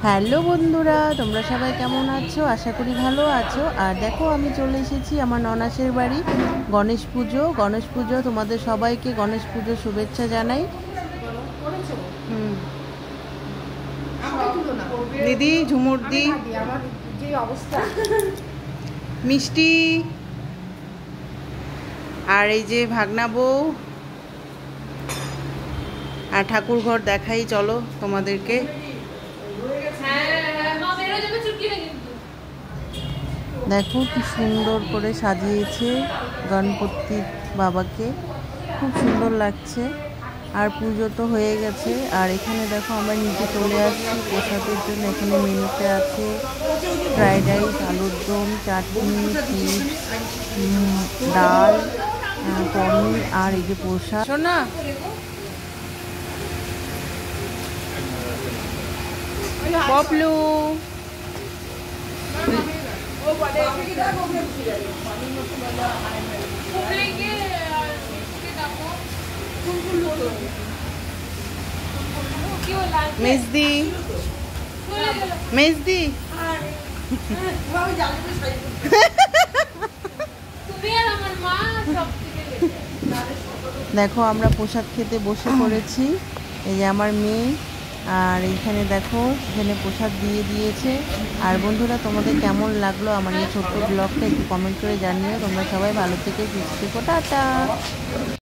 Hello বন্ধুরা, তোমরা সবাই কেমন আছো? আশা করি ভালো আছো। আর দেখো, আমি চলে এসেছি আমার ননাসের বাড়ি। গণেশ পুজো তোমাদের সবাইকে গণেশ পুজোর শুভেচ্ছা জানাই। দিদি, ঝুমুর দি, মিষ্টি, আর এই যে ভাগনা বউ, আর ঠাকুর ঘর দেখাই চলো তোমাদেরকে। দেখো কি সুন্দর করে সাজিয়েছে গণপতি বাবাকে, খুব সুন্দর লাগছে। আর পুজো তো হয়ে গেছে। আর এখানে দেখো আমরা নিচে চলে আসছি প্রসাদের জন্য। এখানে মেনুতে আছে ফ্রাইড রাইস, আলুর দম, চাটনি, চিপস, ডাল, পনির, আর এই যে প্রসাদ। শোনা পপলু, মেজদি, মেজদি, দেখো আমরা প্রসাদ খেতে বসে পড়েছি। এই যে আমার মেয়ে, আর এইখানে দেখো এখানে প্রসাদ দিয়ে দিয়েছে। আর বন্ধুরা, তোমাদের কেমন লাগলো আমার এই ছোট্ট ব্লগটা একটু কমেন্ট করে জানিও। তোমরা সবাই ভালো থেকে সুস্থ থেকো, টাটা।